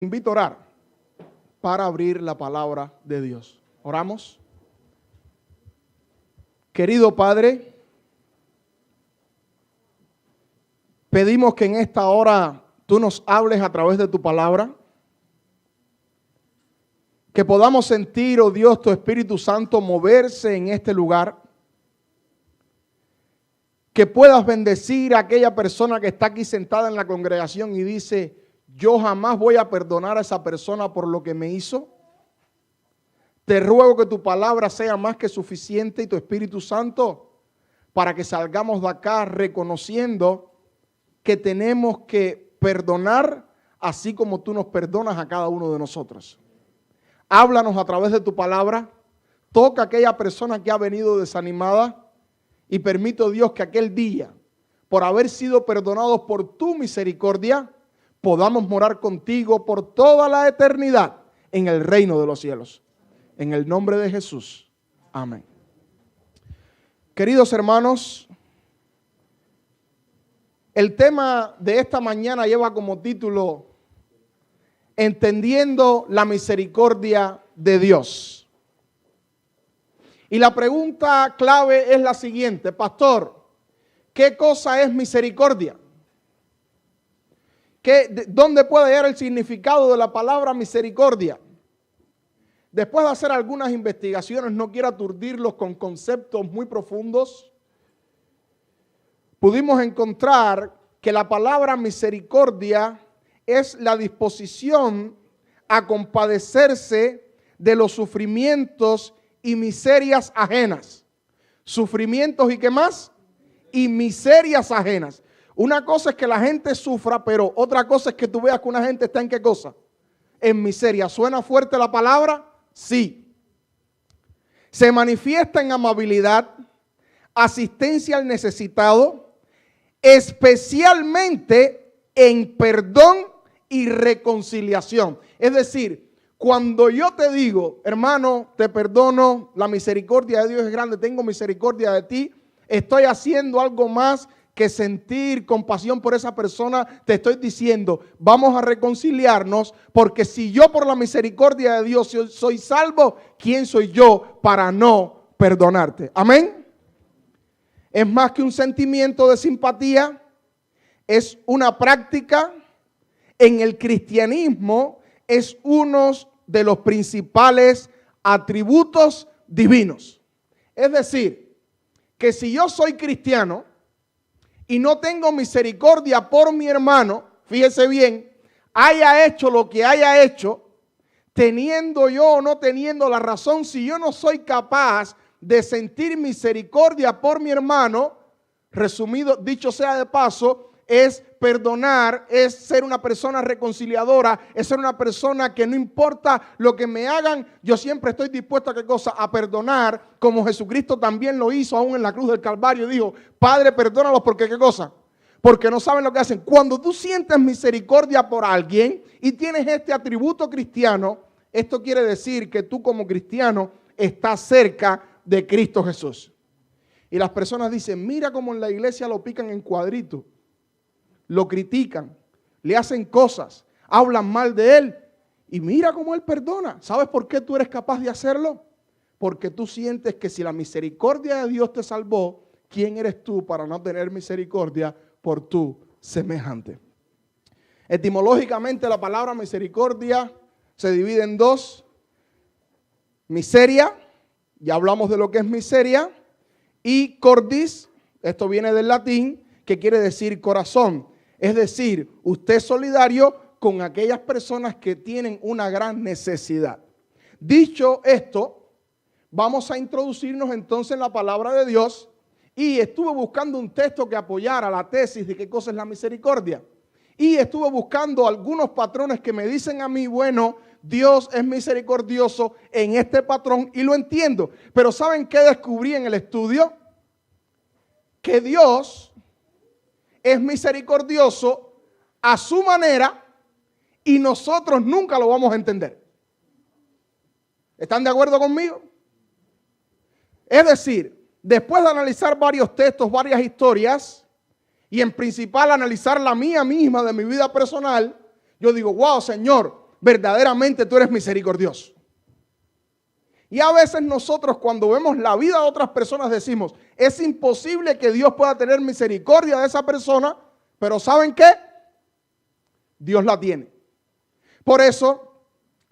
Invito a orar para abrir la palabra de Dios. Oramos. Querido Padre, pedimos que en esta hora tú nos hables a través de tu palabra, que podamos sentir, oh Dios, tu Espíritu Santo moverse en este lugar, que puedas bendecir a aquella persona que está aquí sentada en la congregación y dice: yo jamás voy a perdonar a esa persona por lo que me hizo. Te ruego que tu palabra sea más que suficiente y tu Espíritu Santo para que salgamos de acá reconociendo que tenemos que perdonar así como tú nos perdonas a cada uno de nosotros. Háblanos a través de tu palabra, toca a aquella persona que ha venido desanimada y permite, oh Dios, que aquel día, por haber sido perdonados por tu misericordia, podamos morar contigo por toda la eternidad en el reino de los cielos. En el nombre de Jesús. Amén. Queridos hermanos, el tema de esta mañana lleva como título Entendiendo la misericordia de Dios. Y la pregunta clave es la siguiente: pastor, ¿qué cosa es misericordia? ¿Dónde puede hallar el significado de la palabra misericordia? Después de hacer algunas investigaciones, no quiero aturdirlos con conceptos muy profundos, pudimos encontrar que la palabra misericordia es la disposición a compadecerse de los sufrimientos y miserias ajenas. Sufrimientos y ¿qué más? Y miserias ajenas. Una cosa es que la gente sufra, pero otra cosa es que tú veas que una gente está en ¿qué cosa? En miseria. ¿Suena fuerte la palabra? Sí. Se manifiesta en amabilidad, asistencia al necesitado, especialmente en perdón y reconciliación. Es decir, cuando yo te digo, hermano, te perdono, la misericordia de Dios es grande, tengo misericordia de ti, estoy haciendo algo más que sentir compasión por esa persona. Te estoy diciendo, vamos a reconciliarnos, porque si yo por la misericordia de Dios soy salvo, ¿quién soy yo para no perdonarte? Amén. Es más que un sentimiento de simpatía, es una práctica. En el cristianismo es uno de los principales atributos divinos. Es decir, que si yo soy cristiano y no tengo misericordia por mi hermano, fíjese bien, haya hecho lo que haya hecho, teniendo yo o no teniendo la razón, si yo no soy capaz de sentir misericordia por mi hermano, resumido, dicho sea de paso, es perdonar, es ser una persona reconciliadora, es ser una persona que no importa lo que me hagan, yo siempre estoy dispuesto a ¿qué cosa? A perdonar, como Jesucristo también lo hizo aún en la cruz del Calvario. Dijo: Padre, perdónalos porque ¿qué cosa? Porque no saben lo que hacen. Cuando tú sientes misericordia por alguien y tienes este atributo cristiano, esto quiere decir que tú como cristiano estás cerca de Cristo Jesús. Y las personas dicen: mira cómo en la iglesia lo pican en cuadritos, lo critican, le hacen cosas, hablan mal de él y mira cómo él perdona. ¿Sabes por qué tú eres capaz de hacerlo? Porque tú sientes que si la misericordia de Dios te salvó, ¿quién eres tú para no tener misericordia por tu semejante? Etimológicamente la palabra misericordia se divide en dos: miseria, ya hablamos de lo que es miseria, y cordis, esto viene del latín, que quiere decir corazón. Es decir, usted es solidario con aquellas personas que tienen una gran necesidad. Dicho esto, vamos a introducirnos entonces en la palabra de Dios, y estuve buscando un texto que apoyara la tesis de qué cosa es la misericordia. Y estuve buscando algunos patrones que me dicen a mí, bueno, Dios es misericordioso en este patrón, y lo entiendo. Pero ¿saben qué descubrí en el estudio? Que Dios es misericordioso a su manera y nosotros nunca lo vamos a entender. ¿Están de acuerdo conmigo? Es decir, después de analizar varios textos, varias historias, y en principal analizar la mía misma de mi vida personal, yo digo: wow, Señor, verdaderamente tú eres misericordioso. Y a veces nosotros cuando vemos la vida de otras personas decimos, es imposible que Dios pueda tener misericordia de esa persona, pero ¿saben qué? Dios la tiene. Por eso,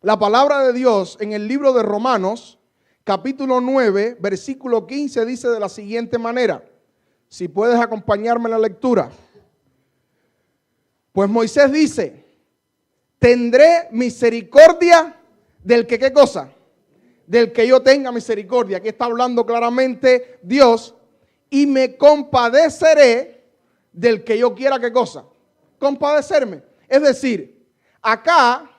la palabra de Dios en el libro de Romanos, capítulo 9, versículo 15, dice de la siguiente manera. Si puedes acompañarme en la lectura. Pues Moisés dice, tendré misericordia del que, ¿qué cosa? Del que yo tenga misericordia. Aquí está hablando claramente Dios. Y me compadeceré del que yo quiera, ¿qué cosa? Compadecerme. Es decir, acá,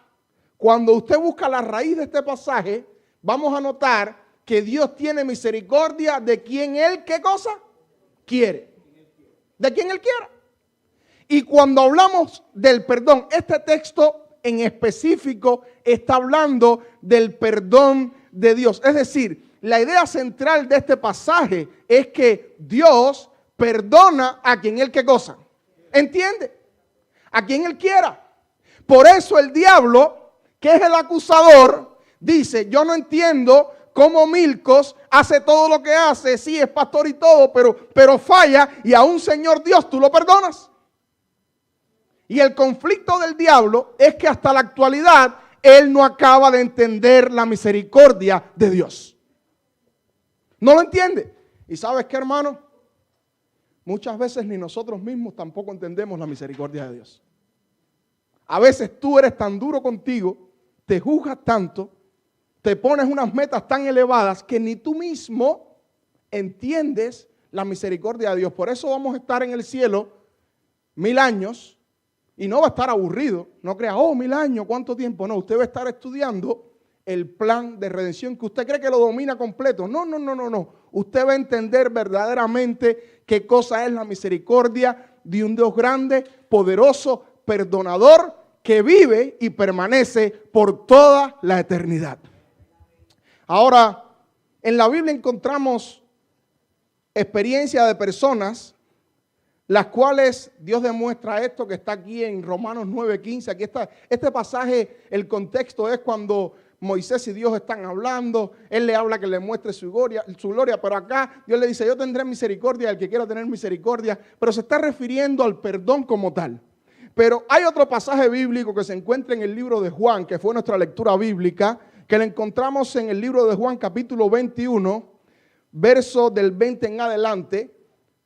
cuando usted busca la raíz de este pasaje, vamos a notar que Dios tiene misericordia de quien Él, ¿qué cosa? Quiere. De quien Él quiera. Y cuando hablamos del perdón, este texto en específico está hablando del perdón de Dios. Es decir, la idea central de este pasaje es que Dios perdona a quien Él, ¿qué cosa? ¿Entiende? A quien Él quiera. Por eso el diablo, que es el acusador, dice, yo no entiendo cómo Milcos hace todo lo que hace, sí es pastor y todo, pero falla, y aún Señor Dios, tú lo perdonas. Y el conflicto del diablo es que hasta la actualidad él no acaba de entender la misericordia de Dios. No lo entiende. ¿Y sabes qué, hermano? Muchas veces ni nosotros mismos tampoco entendemos la misericordia de Dios. A veces tú eres tan duro contigo, te juzgas tanto, te pones unas metas tan elevadas que ni tú mismo entiendes la misericordia de Dios. Por eso vamos a estar en el cielo 1000 años. Y no va a estar aburrido, no crea, 1000 años, ¿cuánto tiempo? No, usted va a estar estudiando el plan de redención que usted cree que lo domina completo. No. Usted va a entender verdaderamente qué cosa es la misericordia de un Dios grande, poderoso, perdonador, que vive y permanece por toda la eternidad. Ahora, en la Biblia encontramos experiencia de personas las cuales Dios demuestra esto que está aquí en Romanos 9:15. Aquí está este pasaje, el contexto es cuando Moisés y Dios están hablando. Él le habla que le muestre su gloria, pero acá Dios le dice, yo tendré misericordia del que quiera tener misericordia, pero se está refiriendo al perdón como tal. Pero hay otro pasaje bíblico que se encuentra en el libro de Juan, que fue nuestra lectura bíblica, que le encontramos en el libro de Juan capítulo 21, verso del 20 en adelante,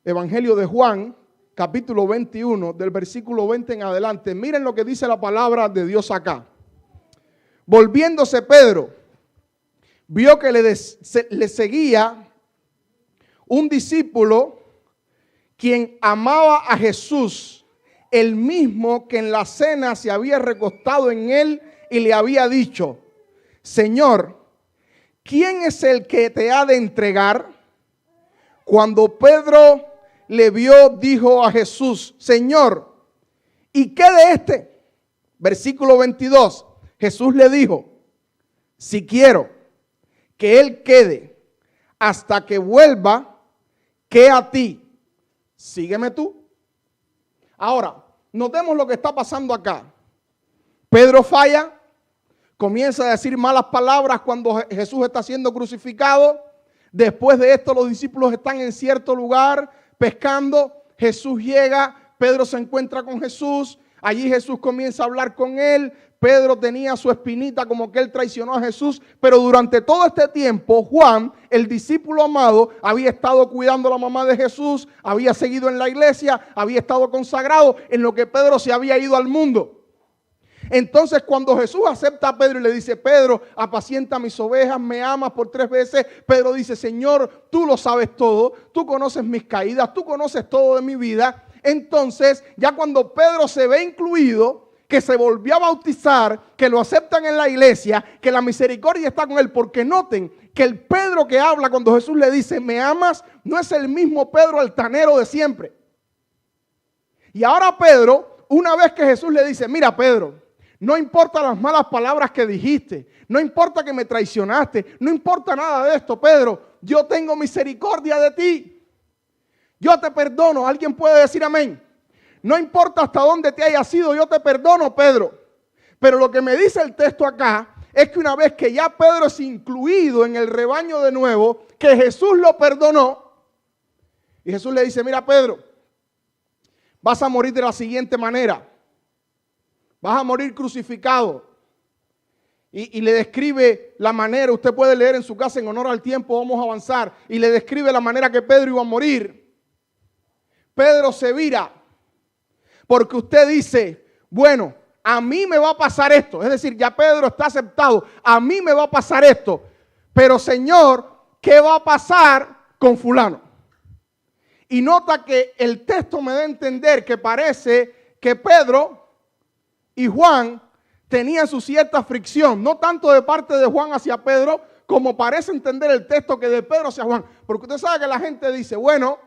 Evangelio de Juan, capítulo 21, del versículo 20 en adelante. Miren lo que dice la palabra de Dios acá. Volviéndose Pedro, vio que le seguía un discípulo quien amaba a Jesús, el mismo que en la cena se había recostado en él y le había dicho, Señor, ¿quién es el que te ha de entregar? Cuando Pedro le vio, dijo a Jesús, Señor, ¿y qué de este? Versículo 22, Jesús le dijo, si quiero que él quede hasta que vuelva, ¿qué a ti? Sígueme tú. Ahora, notemos lo que está pasando acá. Pedro falla, comienza a decir malas palabras cuando Jesús está siendo crucificado. Después de esto, los discípulos están en cierto lugar pescando. Jesús llega, Pedro se encuentra con Jesús. Allí Jesús comienza a hablar con él. Pedro tenía su espinita como que él traicionó a Jesús, pero durante todo este tiempo Juan, el discípulo amado, había estado cuidando a la mamá de Jesús, había seguido en la iglesia, había estado consagrado en lo que Pedro se había ido al mundo. Entonces cuando Jesús acepta a Pedro y le dice, Pedro, apacienta mis ovejas, me amas por 3 veces, Pedro dice, Señor, tú lo sabes todo, tú conoces mis caídas, tú conoces todo de mi vida. Entonces ya cuando Pedro se ve incluido, que se volvió a bautizar, que lo aceptan en la iglesia, que la misericordia está con él, porque noten que el Pedro que habla cuando Jesús le dice, me amas, no es el mismo Pedro altanero de siempre. Y ahora Pedro, una vez que Jesús le dice, mira Pedro, no importa las malas palabras que dijiste, no importa que me traicionaste, no importa nada de esto, Pedro, yo tengo misericordia de ti. Yo te perdono. ¿Alguien puede decir amén? No importa hasta dónde te hayas ido, yo te perdono, Pedro. Pero lo que me dice el texto acá es que una vez que ya Pedro es incluido en el rebaño de nuevo, que Jesús lo perdonó, y Jesús le dice, mira Pedro, vas a morir de la siguiente manera, vas a morir crucificado. Y le describe la manera, usted puede leer en su casa en honor al tiempo, vamos a avanzar, y le describe la manera que Pedro iba a morir. Pedro se vira, porque usted dice, bueno, a mí me va a pasar esto. Es decir, ya Pedro está aceptado, a mí me va a pasar esto. Pero Señor, ¿qué va a pasar con fulano? Y nota que el texto me da a entender que parece que Pedro y Juan tenían su cierta fricción, no tanto de parte de Juan hacia Pedro, como parece entender el texto que de Pedro hacia Juan. Porque usted sabe que la gente dice, bueno,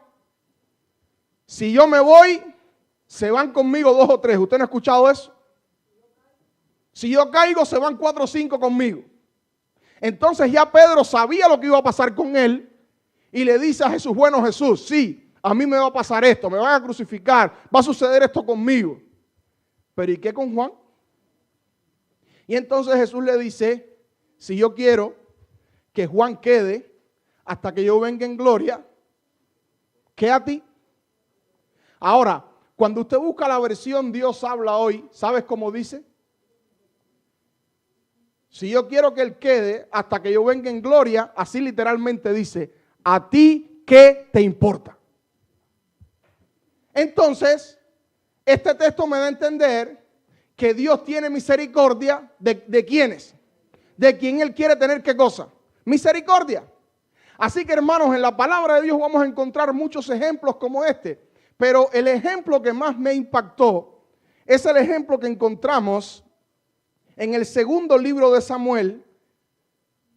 si yo me voy, se van conmigo 2 o 3. ¿Usted no ha escuchado eso? Si yo caigo, se van 4 o 5 conmigo. Entonces ya Pedro sabía lo que iba a pasar con él y le dice a Jesús, bueno Jesús, sí, a mí me va a pasar esto, me van a crucificar, va a suceder esto conmigo. Pero ¿y qué con Juan? Y entonces Jesús le dice, si yo quiero que Juan quede hasta que yo venga en gloria, ¿qué a ti? Ahora, cuando usted busca la versión Dios habla hoy, ¿sabes cómo dice? Si yo quiero que él quede hasta que yo venga en gloria, así literalmente dice, ¿a ti qué te importa? Entonces, este texto me da a entender que Dios tiene misericordia de ¿quiénes? De quien Él quiere tener ¿qué cosa? Misericordia. Así que hermanos, en la palabra de Dios vamos a encontrar muchos ejemplos como este. Pero el ejemplo que más me impactó es el ejemplo que encontramos en el segundo libro de Samuel,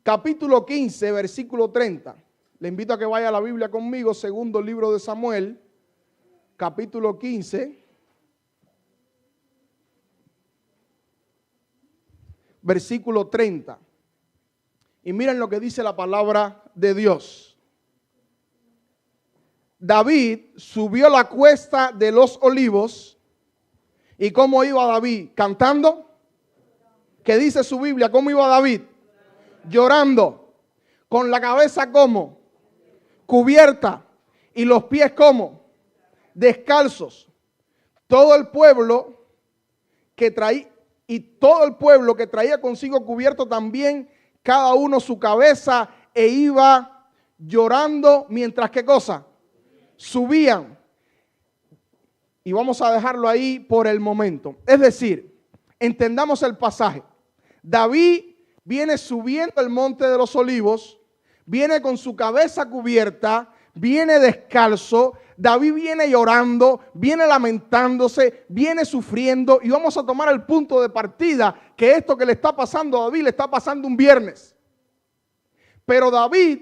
capítulo 15, versículo 30. Le invito a que vaya a la Biblia conmigo, segundo libro de Samuel, capítulo 15, versículo 30. Y miren lo que dice la palabra de Dios. David subió la cuesta de los olivos. ¿Y cómo iba David? ¿Cantando? ¿Qué dice su Biblia? ¿Cómo iba David? Llorando. Con la cabeza como cubierta y los pies como descalzos. Todo el pueblo que traía consigo cubierto también cada uno su cabeza e iba llorando mientras ¿qué cosa? Subían. Y vamos a dejarlo ahí por el momento. Es decir, entendamos el pasaje. David viene subiendo el monte de los olivos, viene con su cabeza cubierta, viene descalzo. David viene llorando, viene lamentándose, viene sufriendo. Y vamos a tomar el punto de partida que esto que le está pasando a David le está pasando un viernes. Pero David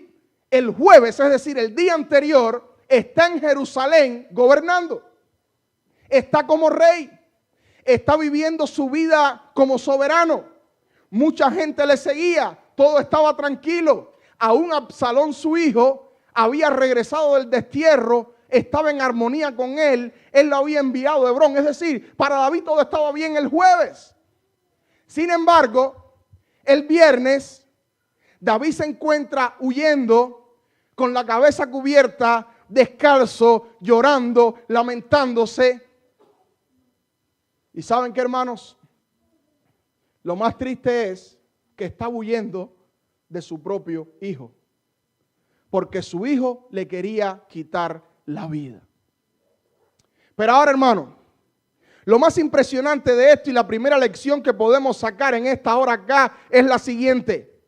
el jueves, es decir, el día anterior, está en Jerusalén gobernando. Está como rey. Está viviendo su vida como soberano. Mucha gente le seguía. Todo estaba tranquilo. Aún Absalón, su hijo, había regresado del destierro. Estaba en armonía con él. Él lo había enviado de Hebrón. Es decir, para David todo estaba bien el jueves. Sin embargo, el viernes, David se encuentra huyendo con la cabeza cubierta, descalzo, llorando, lamentándose. ¿Y saben qué, hermanos? Lo más triste es que está huyendo de su propio hijo, porque su hijo le quería quitar la vida. Pero ahora, hermano, lo más impresionante de esto y la primera lección que podemos sacar en esta hora acá es la siguiente.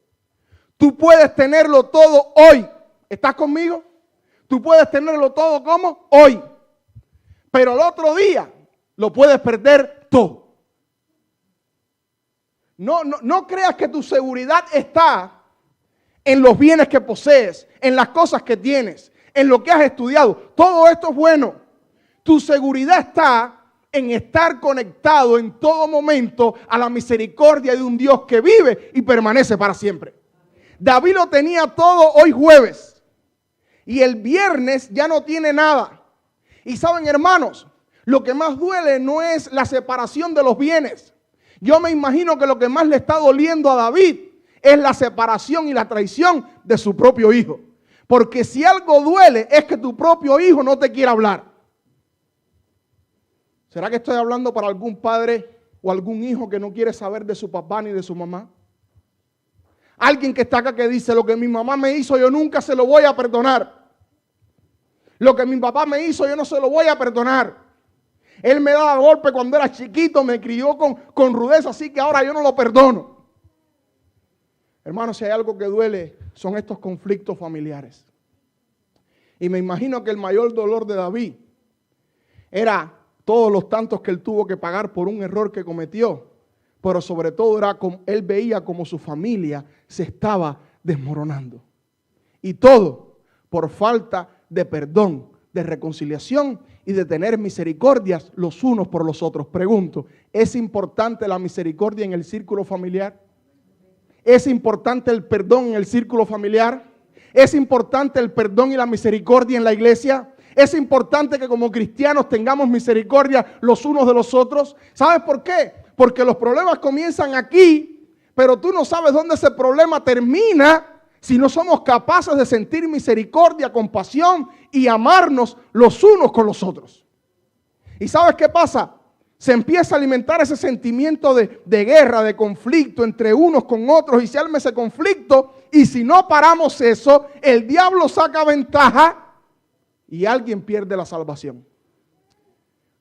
Tú puedes tenerlo todo hoy. ¿Estás conmigo? Tú puedes tenerlo todo como hoy. Pero el otro día lo puedes perder todo. No creas que tu seguridad está en los bienes que posees, en las cosas que tienes, en lo que has estudiado. Todo esto es bueno. Tu seguridad está en estar conectado en todo momento a la misericordia de un Dios que vive y permanece para siempre. David lo tenía todo hoy jueves y el viernes ya no tiene nada. Y saben, hermanos, lo que más duele no es la separación de los bienes. Yo me imagino que lo que más le está doliendo a David es la separación y la traición de su propio hijo. Porque si algo duele es que tu propio hijo no te quiera hablar. ¿Será que estoy hablando para algún padre o algún hijo que no quiere saber de su papá ni de su mamá? Alguien que está acá que dice, lo que mi mamá me hizo yo nunca se lo voy a perdonar. Lo que mi papá me hizo yo no se lo voy a perdonar. Él me daba golpe cuando era chiquito, me crió con rudeza, así que ahora yo no lo perdono. Hermanos, si hay algo que duele, son estos conflictos familiares. Y me imagino que el mayor dolor de David era todos los tantos que él tuvo que pagar por un error que cometió. Pero sobre todo era como él veía como su familia se estaba desmoronando. Y todo por falta de perdón, de reconciliación y de tener misericordias los unos por los otros. Pregunto, ¿es importante la misericordia en el círculo familiar? ¿Es importante el perdón en el círculo familiar? ¿Es importante el perdón y la misericordia en la iglesia? ¿Es importante que como cristianos tengamos misericordia los unos de los otros? ¿Sabes por qué? Porque los problemas comienzan aquí, pero tú no sabes dónde ese problema termina si no somos capaces de sentir misericordia, compasión y amarnos los unos con los otros. ¿Y sabes qué pasa? Se empieza a alimentar ese sentimiento de guerra, de conflicto entre unos con otros y se arma ese conflicto. Y si no paramos eso, el diablo saca ventaja y alguien pierde la salvación.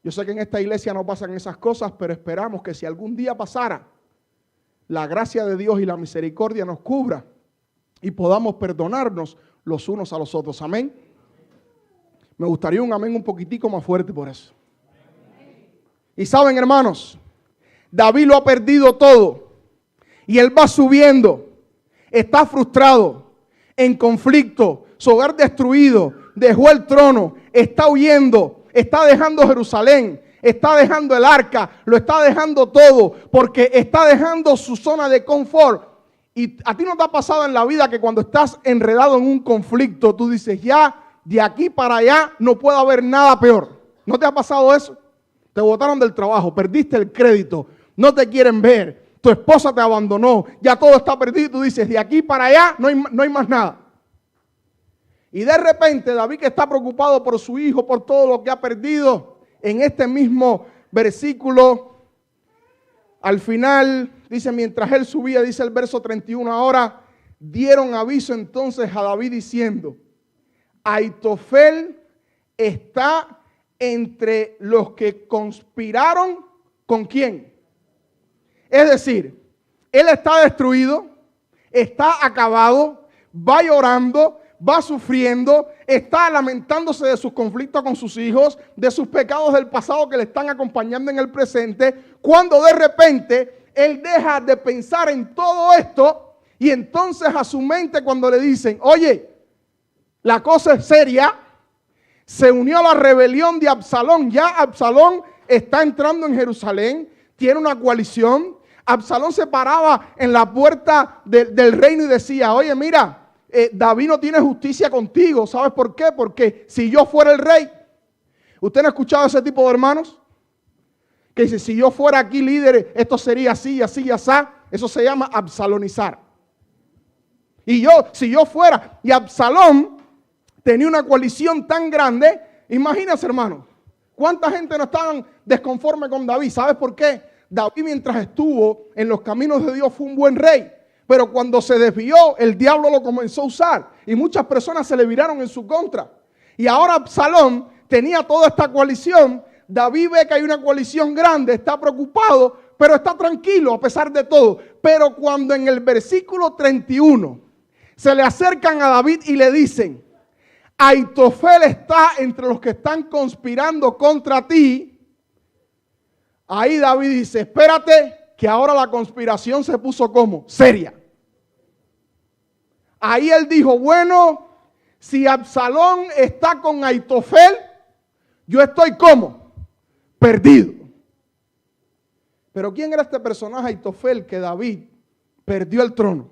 Yo sé que en esta iglesia no pasan esas cosas, pero esperamos que si algún día pasara, la gracia de Dios y la misericordia nos cubra y podamos perdonarnos los unos a los otros. Amén. Me gustaría un amén un poquitico más fuerte por eso. Y saben, hermanos, David lo ha perdido todo y él va subiendo, está frustrado, en conflicto, su hogar destruido, dejó el trono, está huyendo, está dejando Jerusalén, está dejando el arca, lo está dejando todo porque está dejando su zona de confort. Y a ti no te ha pasado en la vida que cuando estás enredado en un conflicto, tú dices, ya de aquí para allá no puede haber nada peor. ¿No te ha pasado eso? Te botaron del trabajo, perdiste el crédito, no te quieren ver, tu esposa te abandonó, ya todo está perdido y tú dices, de aquí para allá no hay más nada. Y de repente David, que está preocupado por su hijo, por todo lo que ha perdido, en este mismo versículo, al final dice, mientras él subía, dice el verso 31, ahora dieron aviso entonces a David diciendo, Aitofel está entre los que conspiraron, ¿con quién? Es decir, él está destruido, está acabado, va llorando, va sufriendo, está lamentándose de sus conflictos con sus hijos, de sus pecados del pasado que le están acompañando en el presente, cuando de repente él deja de pensar en todo esto y entonces a su mente cuando le dicen, oye, la cosa es seria, se unió a la rebelión de Absalón. Ya Absalón está entrando en Jerusalén, tiene una coalición. Absalón se paraba en la puerta del reino y decía, oye, mira, David no tiene justicia contigo. ¿Sabes por qué? Porque si yo fuera el rey, ¿usted no ha escuchado ese tipo de hermanos? Que dice, si yo fuera aquí líder, esto sería así, así y así. Eso se llama absalonizar. Y si yo fuera, y Absalón tenía una coalición tan grande, imagínense, hermano, cuánta gente no estaban desconforme con David. ¿Sabes por qué? David, mientras estuvo en los caminos de Dios, fue un buen rey. Pero cuando se desvió, el diablo lo comenzó a usar. Y muchas personas se le viraron en su contra. Y ahora Absalón tenía toda esta coalición. David ve que hay una coalición grande, está preocupado, pero está tranquilo a pesar de todo. Pero cuando en el versículo 31 se le acercan a David y le dicen, Aitofel está entre los que están conspirando contra ti. Ahí David dice, espérate, que ahora la conspiración se puso como seria. Ahí él dijo, bueno, si Absalón está con Aitofel, yo estoy como perdido. Pero ¿quién era este personaje Aitofel que David perdió el trono?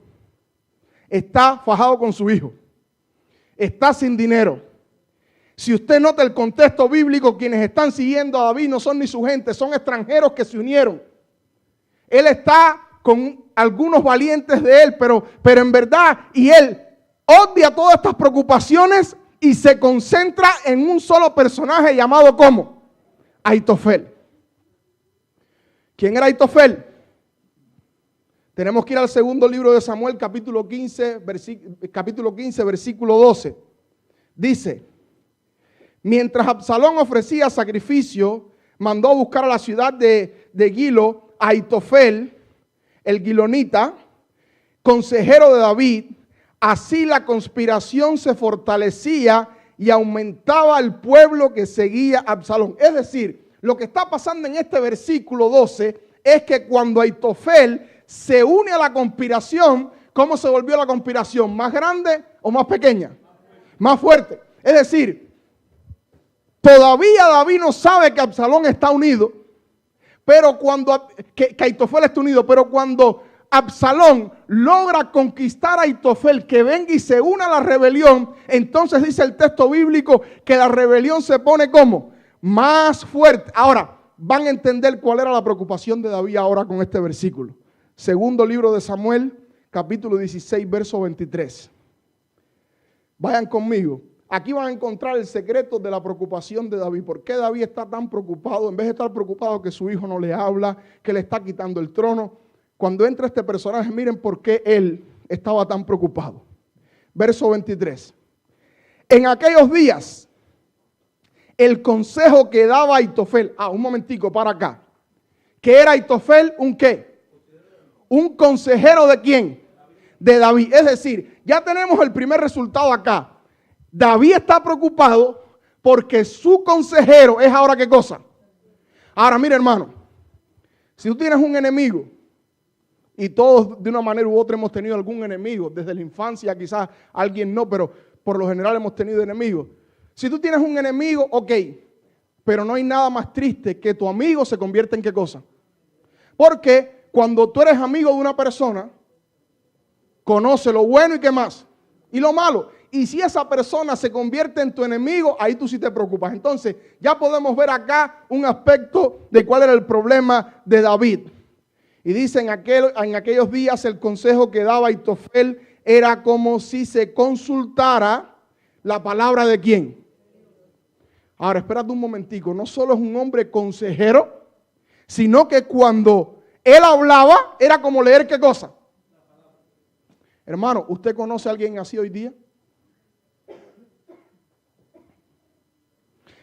Está fajado con su hijo. Está sin dinero. Si usted nota el contexto bíblico, quienes están siguiendo a David no son ni su gente, son extranjeros que se unieron. Él está con algunos valientes de él, pero en verdad, y él odia todas estas preocupaciones y se concentra en un solo personaje llamado ¿cómo? Ahitofel. ¿Quién era Ahitofel? Tenemos que ir al segundo libro de Samuel, capítulo 15, versículo 12. Dice: mientras Absalón ofrecía sacrificio, mandó a buscar a la ciudad de Gilo a Ahitofel, el gilonita, consejero de David. Así la conspiración se fortalecía y aumentaba el pueblo que seguía a Absalón. Es decir, lo que está pasando en este versículo 12 es que cuando Ahitofel se une a la conspiración, ¿cómo se volvió la conspiración? ¿Más grande o más pequeña? Más fuerte. Es decir, todavía David no sabe que Absalón está unido, pero que Ahitofel está unido, pero cuando Absalón logra conquistar a Ahitofel, que venga y se una a la rebelión, entonces dice el texto bíblico que la rebelión se pone como más fuerte. Ahora, van a entender cuál era la preocupación de David ahora con este versículo. Segundo libro de Samuel, capítulo 16, verso 23. Vayan conmigo. Aquí van a encontrar el secreto de la preocupación de David. ¿Por qué David está tan preocupado? En vez de estar preocupado que su hijo no le habla, que le está quitando el trono. Cuando entra este personaje, miren por qué él estaba tan preocupado. Verso 23. En aquellos días, el consejo que daba Ahitofel. Un momentico, para acá. ¿Qué era Ahitofel? ¿Un qué? ¿Un consejero de quién? De David. Es decir, ya tenemos el primer resultado acá. David está preocupado porque su consejero es ahora ¿qué cosa? Ahora, mira, hermano, si tú tienes un enemigo, y todos de una manera u otra hemos tenido algún enemigo, desde la infancia quizás alguien no, pero por lo general hemos tenido enemigos. Si tú tienes un enemigo, ok, pero no hay nada más triste que tu amigo se convierta en ¿qué cosa? Porque cuando tú eres amigo de una persona, conoce lo bueno y qué más, y lo malo. Y si esa persona se convierte en tu enemigo, ahí tú sí te preocupas. Entonces, ya podemos ver acá un aspecto de cuál era el problema de David. Y dice, en aquellos días el consejo que daba Ahitofel era como si se consultara la palabra de quién. Ahora, espérate un momentico. No solo es un hombre consejero, sino que cuando él hablaba era como leer ¿qué cosa? Hermano, ¿usted conoce a alguien así hoy día?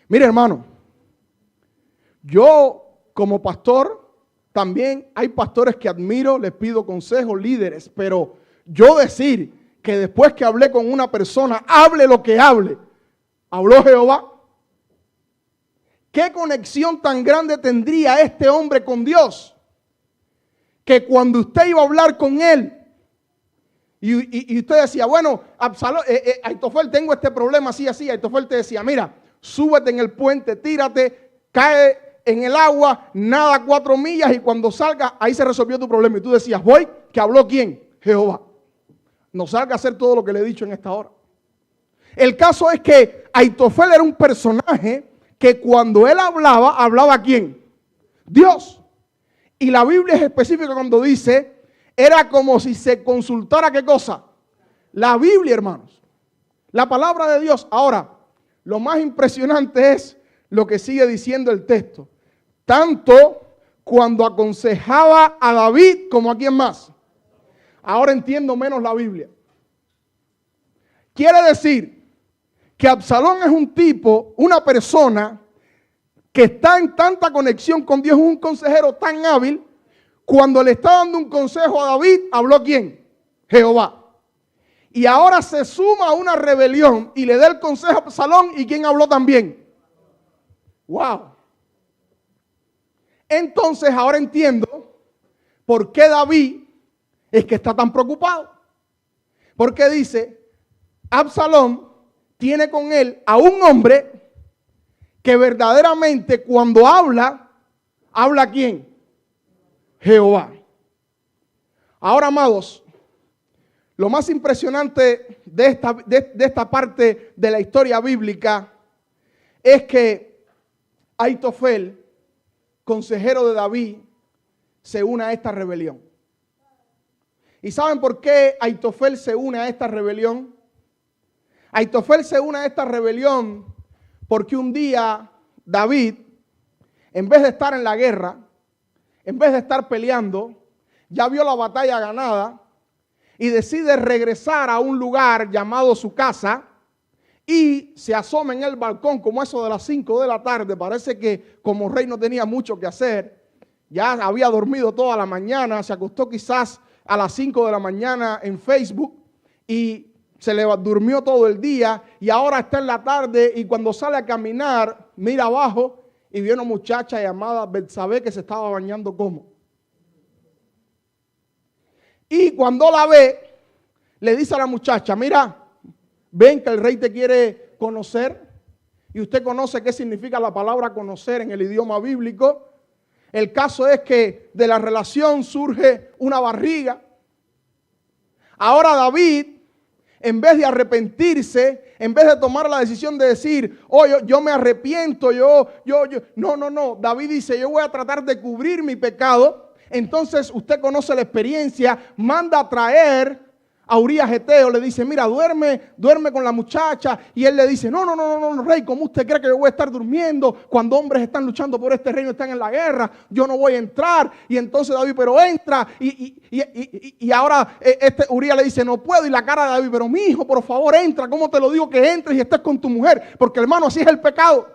Mire, hermano, yo como pastor, también hay pastores que admiro, les pido consejos, líderes, pero yo decir que después que hablé con una persona, hable lo que hable, habló Jehová. ¿Qué conexión tan grande tendría este hombre con Dios? Que cuando usted iba a hablar con él, y usted decía, bueno, Absalón, Ahitofel, tengo este problema así, así. Ahitofel te decía, mira, súbete en el puente, tírate, cae en el agua, nada 4 millas y cuando salga, ahí se resolvió tu problema. Y tú decías, voy, ¿que habló quién? Jehová. No salga a hacer todo lo que le he dicho en esta hora. El caso es que Ahitofel era un personaje que cuando él hablaba, ¿hablaba quién? Dios. Y la Biblia es específica cuando dice, era como si se consultara ¿qué cosa? La Biblia, hermanos. La palabra de Dios. Ahora, lo más impresionante es lo que sigue diciendo el texto. Tanto cuando aconsejaba a David como a quién más. Ahora entiendo menos la Biblia. Quiere decir que Absalón es un tipo, una persona que está en tanta conexión con Dios, es un consejero tan hábil. Cuando le está dando un consejo a David, ¿habló quién? Jehová. Y ahora se suma a una rebelión y le da el consejo a Absalón. ¿Y quién habló también? ¡Wow! Entonces ahora entiendo por qué David es que está tan preocupado. Porque dice, Absalón tiene con él a un hombre que verdaderamente cuando habla, ¿habla quién? Jehová. Ahora, amados, lo más impresionante de esta parte de la historia bíblica es que Ahitofel, consejero de David, se une a esta rebelión. ¿Y saben por qué Aitofel se une a esta rebelión? Aitofel se une a esta rebelión porque un día David, en vez de estar en la guerra, en vez de estar peleando, ya vio la batalla ganada y decide regresar a un lugar llamado su casa y se asoma en el balcón como eso de las 5 de la tarde. Parece que como rey no tenía mucho que hacer, ya había dormido toda la mañana, se acostó quizás a las 5 de la mañana en Facebook y durmió todo el día y ahora está en la tarde y cuando sale a caminar mira abajo y vio una muchacha llamada Betsabé que se estaba bañando como. Y cuando la ve, le dice a la muchacha, mira, ven que el rey te quiere conocer. Y usted conoce qué significa la palabra conocer en el idioma bíblico. El caso es que de la relación surge una barriga. Ahora David, en vez de arrepentirse, en vez de tomar la decisión de decir, oh, yo me arrepiento, no. David dice, yo voy a tratar de cubrir mi pecado. Entonces usted conoce la experiencia, manda a traer a Urías Geteo, le dice, mira, duerme con la muchacha. Y él le dice, no, rey, ¿cómo usted cree que yo voy a estar durmiendo cuando hombres están luchando por este reino, están en la guerra? Yo no voy a entrar. Y entonces David, pero entra. Y ahora Urías le dice, no puedo. Y la cara de David, pero mi hijo, por favor, entra. ¿Cómo te lo digo que entres y estés con tu mujer? Porque hermano, así es el pecado.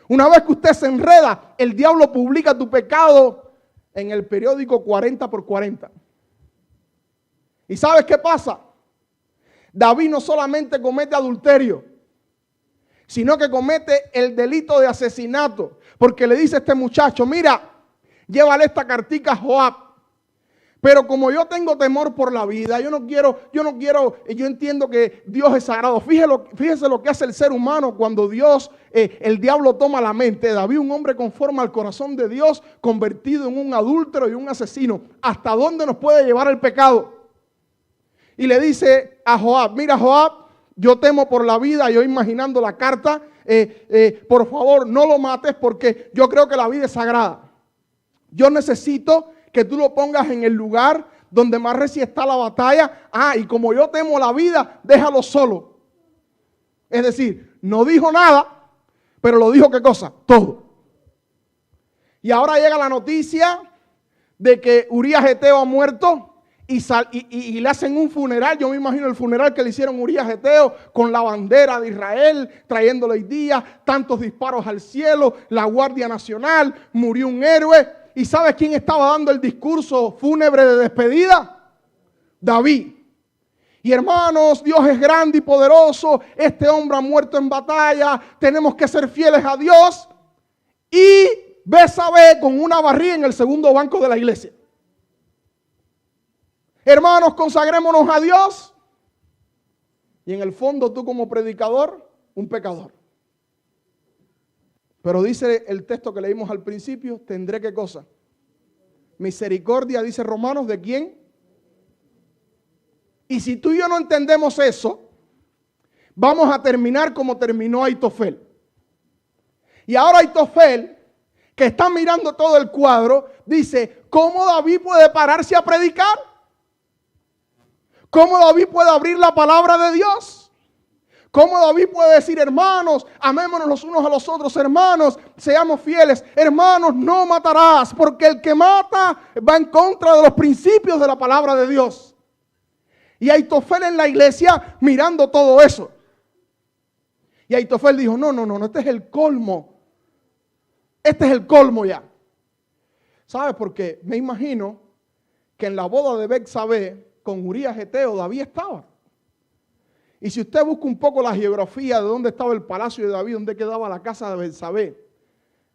Una vez que usted se enreda, el diablo publica tu pecado en el periódico 40x40. ¿Y sabes qué pasa? David no solamente comete adulterio, sino que comete el delito de asesinato. Porque le dice a este muchacho, mira, llévale esta cartica a Joab. Pero como yo tengo temor por la vida, yo entiendo que Dios es sagrado. Fíjese lo que hace el ser humano cuando el diablo toma la mente. David, un hombre conforme al corazón de Dios, convertido en un adúltero y un asesino. ¿Hasta dónde nos puede llevar el pecado? Y le dice a Joab, mira Joab, yo temo por la vida, yo imaginando la carta, por favor no lo mates porque yo creo que la vida es sagrada. Yo necesito que tú lo pongas en el lugar donde más recién está la batalla. Y como yo temo la vida, déjalo solo. Es decir, no dijo nada, pero lo dijo ¿qué cosa? Todo. Y ahora llega la noticia de que Urías Geteo ha muerto. Y le hacen un funeral. Yo me imagino el funeral que le hicieron a Urías Geteo con la bandera de Israel, trayéndole hoy día tantos disparos al cielo, la Guardia Nacional, murió un héroe. ¿Y sabes quién estaba dando el discurso fúnebre de despedida? David. Y hermanos, Dios es grande y poderoso. Este hombre ha muerto en batalla. Tenemos que ser fieles a Dios. Y Betsabé con una barriga en el segundo banco de la iglesia. Hermanos, consagrémonos a Dios. Y en el fondo tú como predicador, un pecador. Pero dice el texto que leímos al principio, tendré ¿qué cosa? Misericordia, dice Romanos, ¿de quién? Y si tú y yo no entendemos eso, vamos a terminar como terminó Aitofel. Y ahora Aitofel, que está mirando todo el cuadro, dice, ¿cómo David puede pararse a predicar? ¿Cómo David puede abrir la palabra de Dios? ¿Cómo David puede decir, hermanos, amémonos los unos a los otros, hermanos, seamos fieles, hermanos, no matarás, porque el que mata va en contra de los principios de la palabra de Dios? Y Aitofel en la iglesia mirando todo eso. Y Aitofel dijo, no, este es el colmo. Este es el colmo ya. ¿Sabes por qué? Me imagino que en la boda de Betsabé, con Urías Geteo, David estaba. Y si usted busca un poco la geografía de dónde estaba el palacio de David, dónde quedaba la casa de Betsabé,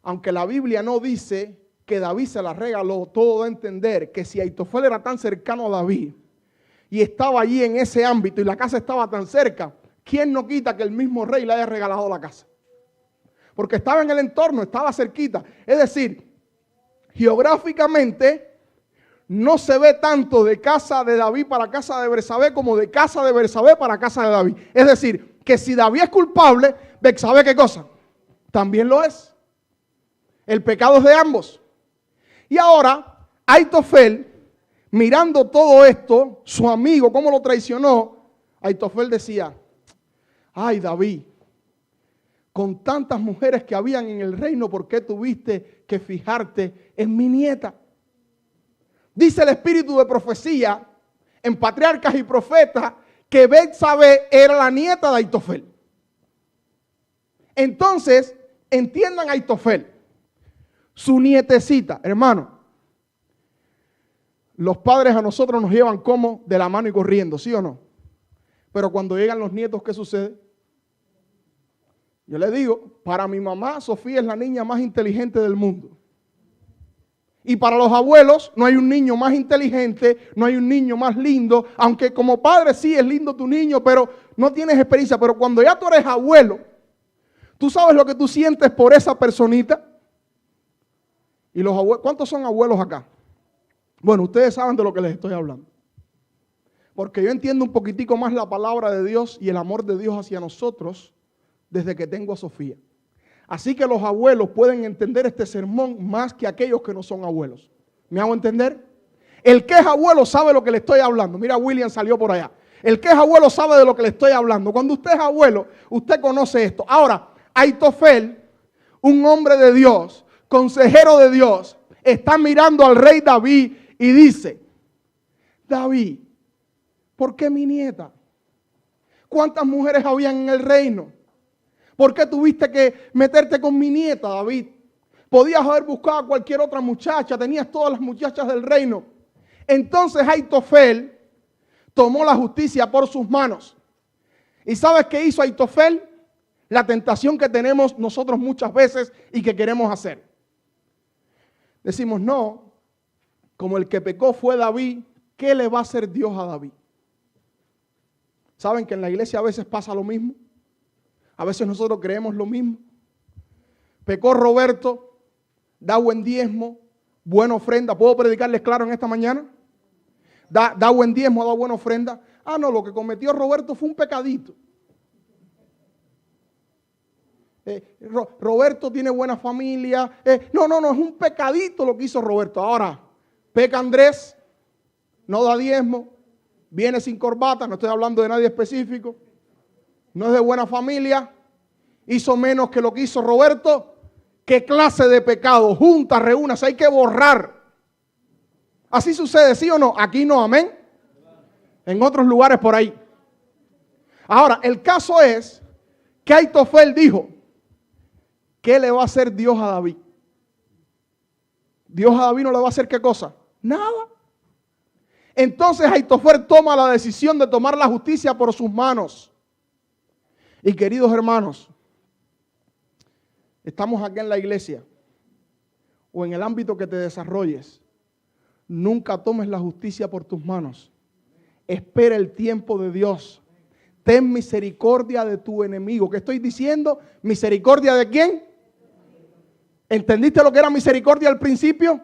aunque la Biblia no dice que David se la regaló, todo da a entender que si Aitofel era tan cercano a David y estaba allí en ese ámbito y la casa estaba tan cerca, ¿quién no quita que el mismo rey le haya regalado la casa? Porque estaba en el entorno, estaba cerquita. Es decir, geográficamente no se ve tanto de casa de David para casa de Betsabé como de casa de Betsabé para casa de David. Es decir, que si David es culpable, Betsabé ¿qué cosa? También lo es. El pecado es de ambos. Y ahora Aitofel, mirando todo esto, su amigo, cómo lo traicionó, Aitofel decía, ay David, con tantas mujeres que habían en el reino, ¿por qué tuviste que fijarte en mi nieta? Dice el espíritu de profecía en Patriarcas y Profetas que Betsabé era la nieta de Aitofel. Entonces, entiendan a Aitofel, su nietecita, hermano. Los padres a nosotros nos llevan como de la mano y corriendo, ¿sí o no? Pero cuando llegan los nietos, ¿qué sucede? Yo le digo, para mi mamá, Sofía es la niña más inteligente del mundo. Y para los abuelos, no hay un niño más inteligente, no hay un niño más lindo, aunque como padre sí es lindo tu niño, pero no tienes experiencia. Pero cuando ya tú eres abuelo, ¿tú sabes lo que tú sientes por esa personita? Y los abuelos, ¿cuántos son abuelos acá? Bueno, ustedes saben de lo que les estoy hablando. Porque yo entiendo un poquitico más la palabra de Dios y el amor de Dios hacia nosotros desde que tengo a Sofía. Así que los abuelos pueden entender este sermón más que aquellos que no son abuelos. ¿Me hago entender? El que es abuelo sabe lo que le estoy hablando. Mira, William salió por allá. El que es abuelo sabe de lo que le estoy hablando. Cuando usted es abuelo, usted conoce esto. Ahora, Aitofel, un hombre de Dios, consejero de Dios, está mirando al rey David y dice, David, ¿por qué mi nieta? ¿Cuántas mujeres habían en el reino? ¿Por qué tuviste que meterte con mi nieta, David? Podías haber buscado a cualquier otra muchacha, tenías todas las muchachas del reino. Entonces Aitofel tomó la justicia por sus manos. ¿Y sabes qué hizo Aitofel? La tentación que tenemos nosotros muchas veces y que queremos hacer. Decimos, no, como el que pecó fue David, ¿qué le va a hacer Dios a David? ¿Saben que en la iglesia a veces pasa lo mismo? A veces nosotros creemos lo mismo. Pecó Roberto, da buen diezmo, buena ofrenda. ¿Puedo predicarles claro en esta mañana? Da buen diezmo, da buena ofrenda. Ah, no, lo que cometió Roberto fue un pecadito. Roberto tiene buena familia. No, es un pecadito lo que hizo Roberto. Ahora, peca Andrés, no da diezmo, viene sin corbata, no estoy hablando de nadie específico. No es de buena familia, hizo menos que lo que hizo Roberto. ¿Qué clase de pecado? Junta, reúnas, hay que borrar. Así sucede, ¿sí o no? Aquí no, amén. En otros lugares por ahí. Ahora, el caso es que Aitofel dijo, ¿qué le va a hacer Dios a David? Dios a David no le va a hacer ¿qué cosa? Nada. Entonces Aitofel toma la decisión de tomar la justicia por sus manos. Y queridos hermanos, estamos aquí en la iglesia o en el ámbito que te desarrolles. Nunca tomes la justicia por tus manos. Espera el tiempo de Dios. Ten misericordia de tu enemigo. ¿Qué estoy diciendo? ¿Misericordia de quién? ¿Entendiste lo que era misericordia al principio?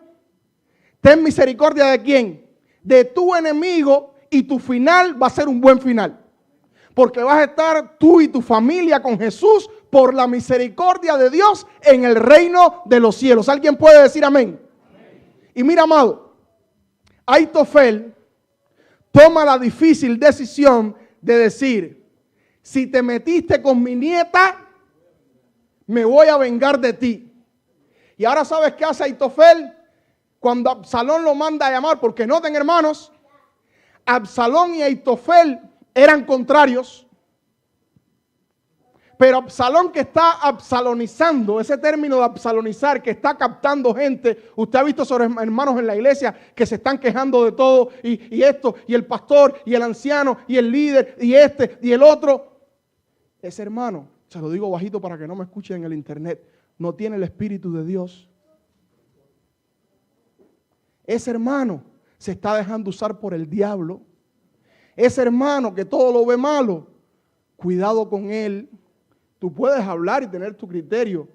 Ten misericordia de quién? De tu enemigo, y tu final va a ser un buen final. Porque vas a estar tú y tu familia con Jesús por la misericordia de Dios en el reino de los cielos. ¿Alguien puede decir amén? Amén. Y mira, amado, Aitofel toma la difícil decisión de decir, si te metiste con mi nieta, me voy a vengar de ti. Y ahora ¿sabes qué hace Aitofel? Cuando Absalón lo manda a llamar, porque noten hermanos, Absalón y Aitofel eran contrarios, pero Absalón, que está absalonizando, ese término de absalonizar, que está captando gente. Usted ha visto sobre hermanos en la iglesia que se están quejando de todo, y esto, y el pastor, y el anciano, y el líder, y este, y el otro. Ese hermano, se lo digo bajito para que no me escuchen en el internet, no tiene el Espíritu de Dios. Ese hermano se está dejando usar por el diablo. Ese hermano que todo lo ve malo, cuidado con él. Tú puedes hablar y tener tu criterio,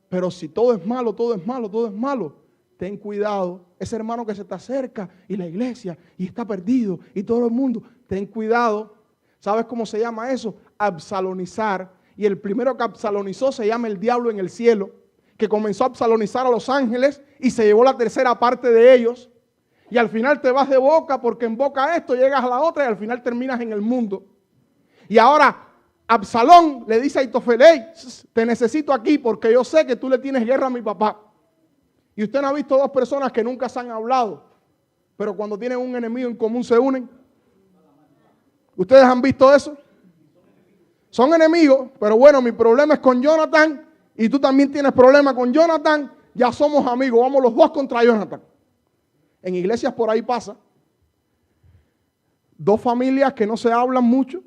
pero si todo es malo, todo es malo, todo es malo, ten cuidado. Ese hermano que se te acerca y la iglesia y está perdido y todo el mundo, ten cuidado. ¿Sabes cómo se llama eso? Absalonizar. Y el primero que absalonizó se llama el diablo en el cielo, que comenzó a absalonizar a los ángeles y se llevó la tercera parte de ellos. Y al final te vas de boca porque en boca esto, llegas a la otra y al final terminas en el mundo. Y ahora Absalón le dice a Aitofel, hey, te necesito aquí porque yo sé que tú le tienes guerra a mi papá. Y usted no ha visto dos personas que nunca se han hablado, pero cuando tienen un enemigo en común se unen. ¿Ustedes han visto eso? Son enemigos, pero bueno, mi problema es con Jonathan y tú también tienes problema con Jonathan. Ya somos amigos, vamos los dos contra Jonathan. En iglesias por ahí pasa. Dos familias que no se hablan mucho,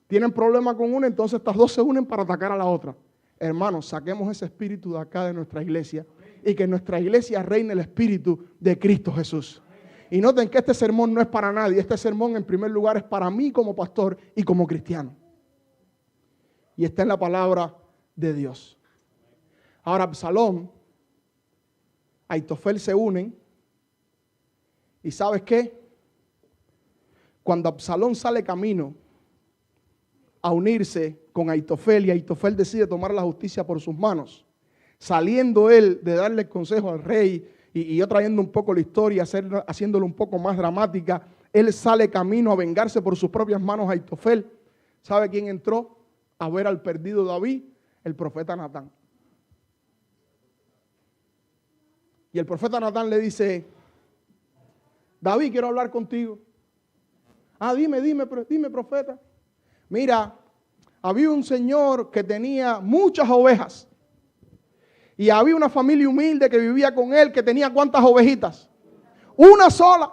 tienen problema con una, entonces estas dos se unen para atacar a la otra. Hermanos, saquemos ese espíritu de acá de nuestra iglesia y que en nuestra iglesia reine el espíritu de Cristo Jesús. Y noten que este sermón no es para nadie, este sermón en primer lugar es para mí como pastor y como cristiano. Y está en la palabra de Dios. Ahora Absalón, Aitofel se unen. ¿Y sabes qué? Cuando Absalón sale camino a unirse con Aitofel y Aitofel decide tomar la justicia por sus manos, saliendo él de darle el consejo al rey y yo trayendo un poco la historia, haciéndolo un poco más dramática, él sale camino a vengarse por sus propias manos a Aitofel. ¿Sabe quién entró a ver al perdido David? El profeta Natán. Y el profeta Natán le dice, David, quiero hablar contigo. Ah, dime, profeta. Mira, había un señor que tenía muchas ovejas. Y había una familia humilde que vivía con él, que tenía ¿cuántas ovejitas? Una sola.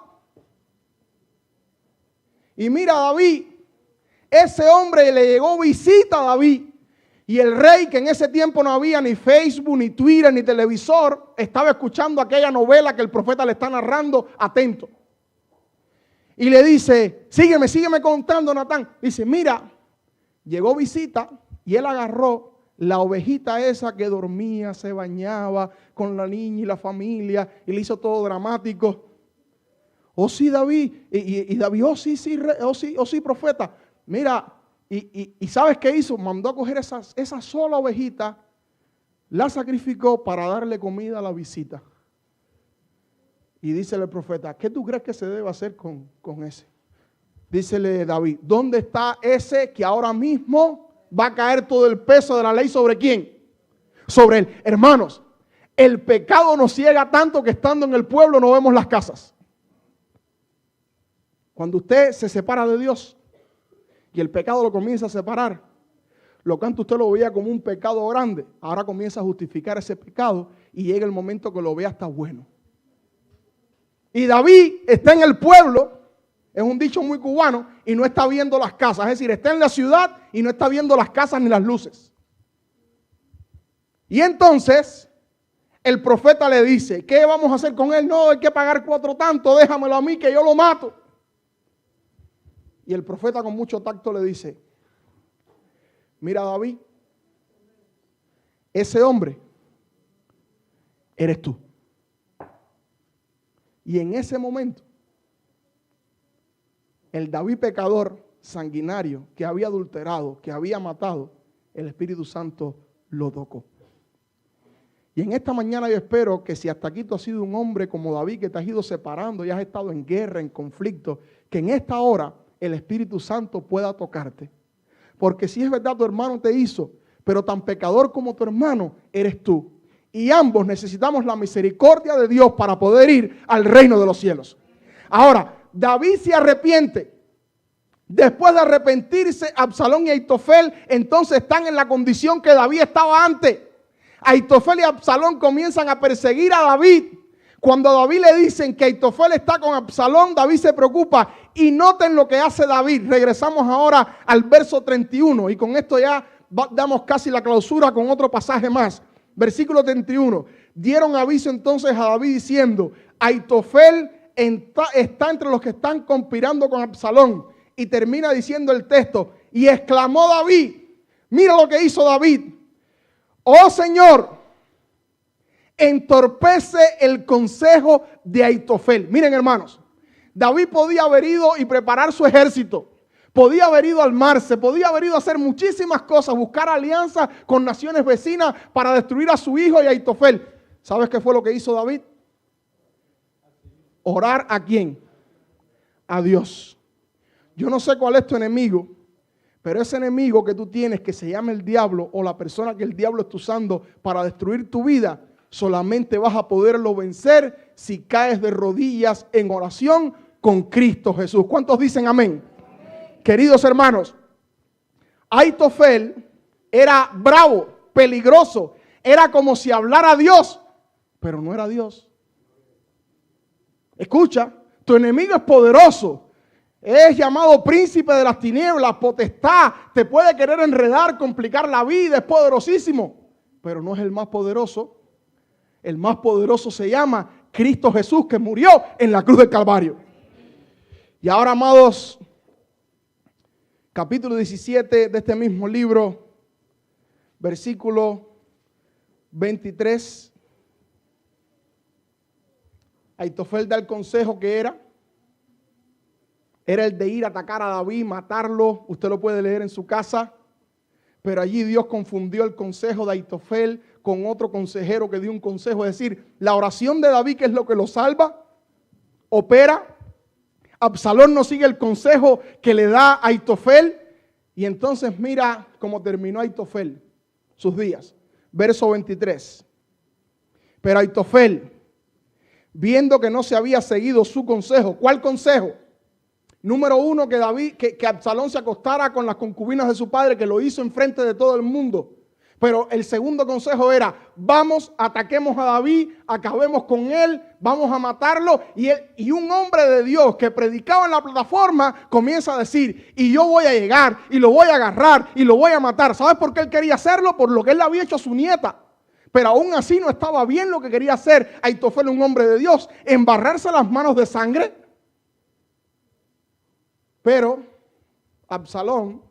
Y mira, David, ese hombre le llegó visita a David. Y el rey, que en ese tiempo no había ni Facebook, ni Twitter, ni televisor, estaba escuchando aquella novela que el profeta le está narrando, atento. Y le dice, sígueme contando, Natán. Dice, mira, llegó visita y él agarró la ovejita esa que dormía, se bañaba con la niña y la familia y le hizo todo dramático. Oh sí, David. Y David, oh sí, profeta. Mira, y ¿sabes qué hizo? Mandó a coger esa sola ovejita, la sacrificó para darle comida a la visita. Y dícele el profeta, ¿qué tú crees que se debe hacer con ese? Dícele David, ¿dónde está ese que ahora mismo va a caer todo el peso de la ley sobre quién? Sobre él. Hermanos, el pecado nos ciega tanto que estando en el pueblo no vemos las casas. Cuando usted se separa de Dios y el pecado lo comienza a separar, lo que antes usted lo veía como un pecado grande, ahora comienza a justificar ese pecado y llega el momento que lo vea hasta bueno. Y David está en el pueblo, es un dicho muy cubano, y no está viendo las casas. Es decir, está en la ciudad y no está viendo las casas ni las luces. Y entonces el profeta le dice, ¿qué vamos a hacer con él? No, hay que pagar 4 tantos, déjamelo a mí que yo lo mato. Y el profeta con mucho tacto le dice, mira David, ese hombre eres tú. Y en ese momento, el David pecador, sanguinario, que había adulterado, que había matado, el Espíritu Santo lo tocó. Y en esta mañana yo espero que si hasta aquí tú has sido un hombre como David, que te has ido separando y has estado en guerra, en conflicto, que en esta hora el Espíritu Santo pueda tocarte. Porque si es verdad tu hermano te hizo, pero tan pecador como tu hermano eres tú. Y ambos necesitamos la misericordia de Dios para poder ir al reino de los cielos. Ahora, David se arrepiente. Después de arrepentirse, Absalón y Aitofel entonces están en la condición que David estaba antes. Aitofel y Absalón comienzan a perseguir a David. Cuando a David le dicen que Aitofel está con Absalón, David se preocupa. Y noten lo que hace David. Regresamos ahora al verso 31 y con esto ya damos casi la clausura con otro pasaje más. Versículo 31. Dieron aviso entonces a David diciendo, Aitofel está entre los que están conspirando con Absalón. Y termina diciendo el texto, y exclamó David, mira lo que hizo David. Oh Señor, entorpece el consejo de Aitofel. Miren hermanos, David podía haber ido y preparar su ejército. Podía haber ido a armarse, podía haber ido a hacer muchísimas cosas, buscar alianzas con naciones vecinas para destruir a su hijo y a Aitofel. ¿Sabes qué fue lo que hizo David? Orar ¿a quién? A Dios. Yo no sé cuál es tu enemigo, pero ese enemigo que tú tienes, que se llama el diablo, o la persona que el diablo está usando para destruir tu vida, solamente vas a poderlo vencer si caes de rodillas en oración con Cristo Jesús. ¿Cuántos dicen amén? Queridos hermanos, Ahitofel era bravo, peligroso, era como si hablara a Dios, pero no era Dios. Escucha, tu enemigo es poderoso, es llamado príncipe de las tinieblas, potestad, te puede querer enredar, complicar la vida, es poderosísimo, pero no es el más poderoso. El más poderoso se llama Cristo Jesús, que murió en la cruz del Calvario. Y ahora, amados, capítulo 17 de este mismo libro, versículo 23. Ahitofel da el consejo que era el de ir a atacar a David, matarlo. Usted lo puede leer en su casa. Pero allí Dios confundió el consejo de Ahitofel con otro consejero que dio un consejo. Es decir, la oración de David, que es lo que lo salva, opera. Absalón no sigue el consejo que le da Ahitofel. Y entonces mira cómo terminó Ahitofel sus días. Verso 23. Pero Ahitofel, viendo que no se había seguido su consejo. ¿Cuál consejo? Número uno, que Absalón se acostara con las concubinas de su padre, que lo hizo enfrente de todo el mundo. Pero el segundo consejo era, vamos, ataquemos a David, acabemos con él, vamos a matarlo. Y un hombre de Dios que predicaba en la plataforma comienza a decir, y yo voy a llegar, y lo voy a agarrar, y lo voy a matar. ¿Sabes por qué él quería hacerlo? Por lo que él le había hecho a su nieta. Pero aún así no estaba bien lo que quería hacer Ahitofel, un hombre de Dios, embarrarse las manos de sangre. Pero Absalón,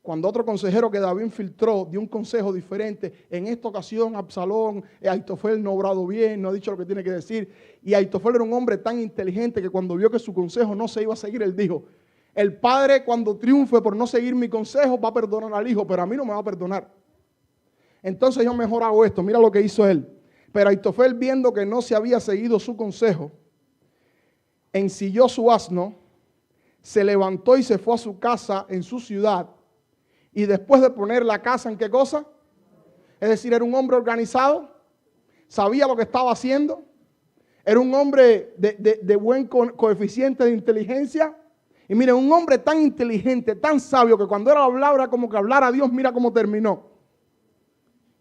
cuando otro consejero que David filtró dio un consejo diferente, en esta ocasión Absalón, Ahitofel no ha obrado bien, no ha dicho lo que tiene que decir. Y Ahitofel era un hombre tan inteligente que cuando vio que su consejo no se iba a seguir, él dijo, el padre cuando triunfe por no seguir mi consejo va a perdonar al hijo, pero a mí no me va a perdonar. Entonces yo mejor hago esto. Mira lo que hizo él. Pero Ahitofel, viendo que no se había seguido su consejo, ensilló su asno, se levantó y se fue a su casa en su ciudad. Y después de poner la casa en qué cosa, es decir, era un hombre organizado, sabía lo que estaba haciendo, era un hombre de buen coeficiente de inteligencia. Y mire, un hombre tan inteligente, tan sabio, que cuando él hablaba era como que hablar a Dios. Mira cómo terminó.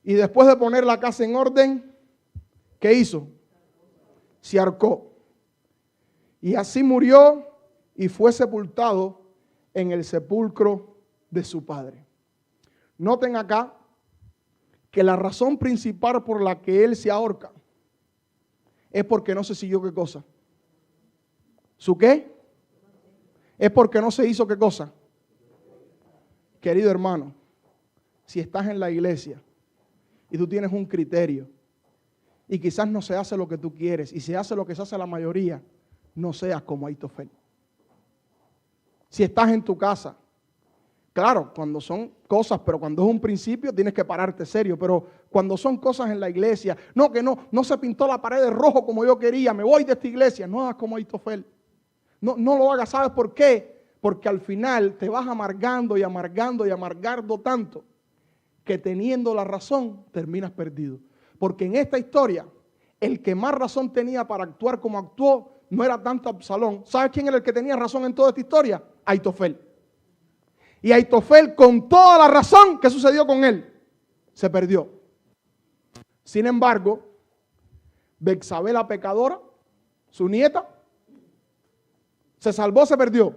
Y después de poner la casa en orden, ¿qué hizo? Se ahorcó. Y así murió y fue sepultado en el sepulcro de su padre. Noten acá que la razón principal por la que él se ahorca es porque no se siguió qué cosa. ¿Su qué? Es porque no se hizo qué cosa. Querido hermano, si estás en la iglesia y tú tienes un criterio y quizás no se hace lo que tú quieres y se hace lo que se hace la mayoría, no seas como Ahitofel. Si estás en tu casa, claro, cuando son cosas, pero cuando es un principio tienes que pararte serio, pero cuando son cosas en la iglesia, no se pintó la pared de rojo como yo quería, me voy de esta iglesia, no hagas como Ahitofel. No lo hagas, ¿sabes por qué? Porque al final te vas amargando y amargando y amargando tanto que teniendo la razón terminas perdido. Porque en esta historia, el que más razón tenía para actuar como actuó no era tanto Absalón. ¿Sabes quién era el que tenía razón en toda esta historia? Ahitofel. Y Ahitofel, con toda la razón, ¿qué sucedió con él? Se perdió. Sin embargo, Betsabé la pecadora, su nieta, se salvó, se perdió.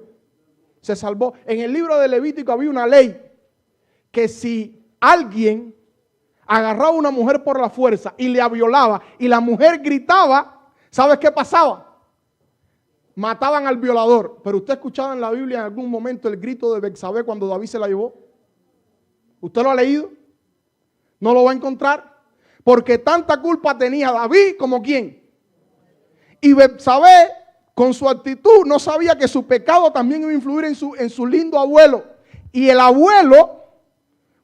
Se salvó. En el libro de Levítico había una ley que si alguien agarraba a una mujer por la fuerza y la violaba y la mujer gritaba, ¿sabes qué pasaba? Mataban al violador. Pero usted ha escuchado en la Biblia en algún momento el grito de Betsabé cuando David se la llevó. ¿Usted lo ha leído? No lo va a encontrar. Porque tanta culpa tenía David como quién. Y Betsabé, con su actitud, no sabía que su pecado también iba a influir en su lindo abuelo. Y el abuelo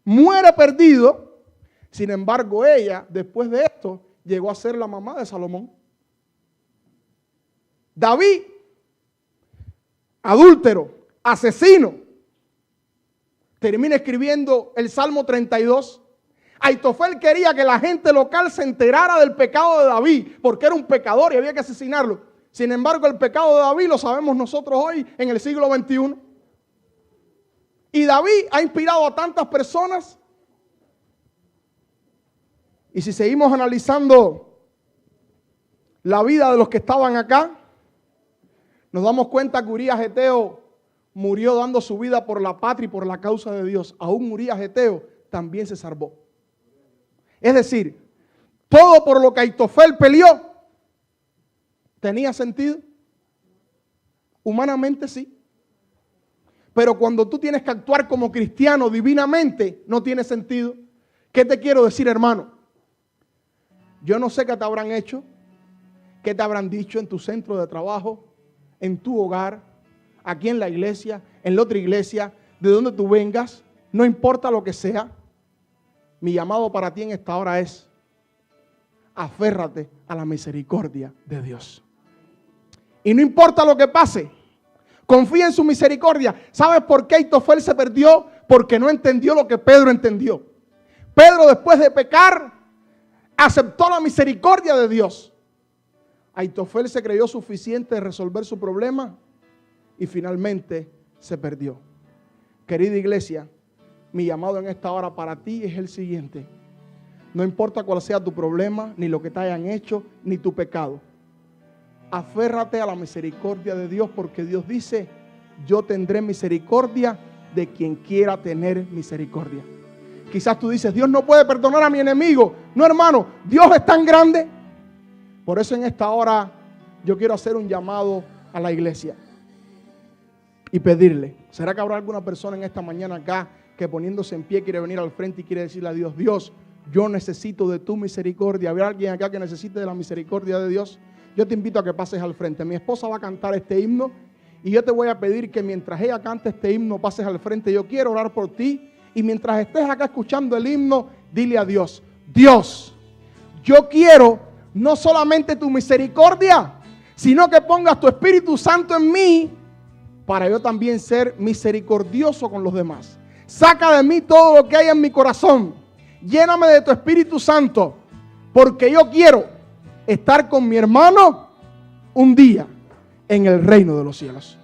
muere perdido. Sin embargo, ella, después de esto, llegó a ser la mamá de Salomón. David, adúltero, asesino, termina escribiendo el Salmo 32. Aitofel quería que la gente local se enterara del pecado de David, porque era un pecador y había que asesinarlo. Sin embargo, el pecado de David lo sabemos nosotros hoy en el siglo XXI. Y David ha inspirado a tantas personas. Y si seguimos analizando la vida de los que estaban acá, nos damos cuenta que Urías Geteo murió dando su vida por la patria y por la causa de Dios. Aún Urías Geteo también se salvó. Es decir, todo por lo que Aitofel peleó, ¿tenía sentido? Humanamente sí. Pero cuando tú tienes que actuar como cristiano divinamente, no tiene sentido. ¿Qué te quiero decir, hermano? Yo no sé qué te habrán hecho, qué te habrán dicho en tu centro de trabajo, en tu hogar, aquí en la iglesia, en la otra iglesia, de donde tú vengas, no importa lo que sea. Mi llamado para ti en esta hora es: aférrate a la misericordia de Dios. Y no importa lo que pase, confía en su misericordia. ¿Sabes por qué Aitofel se perdió? Porque no entendió lo que Pedro entendió. Pedro, después de pecar, aceptó la misericordia de Dios. Aitofel se creyó suficiente de resolver su problema y finalmente se perdió. Querida iglesia, mi llamado en esta hora para ti es el siguiente: no importa cuál sea tu problema, ni lo que te hayan hecho, ni tu pecado. Aférrate a la misericordia de Dios, porque Dios dice: yo tendré misericordia de quien quiera tener misericordia. Quizás tú dices: Dios no puede perdonar a mi enemigo. No, hermano, Dios es tan grande. Por eso en esta hora yo quiero hacer un llamado a la iglesia y pedirle: ¿será que habrá alguna persona en esta mañana acá que poniéndose en pie quiere venir al frente y quiere decirle a Dios: Dios, yo necesito de tu misericordia? ¿Habrá alguien acá que necesite de la misericordia de Dios? Yo te invito a que pases al frente. Mi esposa va a cantar este himno y yo te voy a pedir que mientras ella cante este himno pases al frente. Yo quiero orar por ti y mientras estés acá escuchando el himno, dile a Dios: Dios, yo quiero no solamente tu misericordia, sino que pongas tu Espíritu Santo en mí para yo también ser misericordioso con los demás. Saca de mí todo lo que hay en mi corazón. Lléname de tu Espíritu Santo, porque yo quiero estar con mi hermano un día en el reino de los cielos.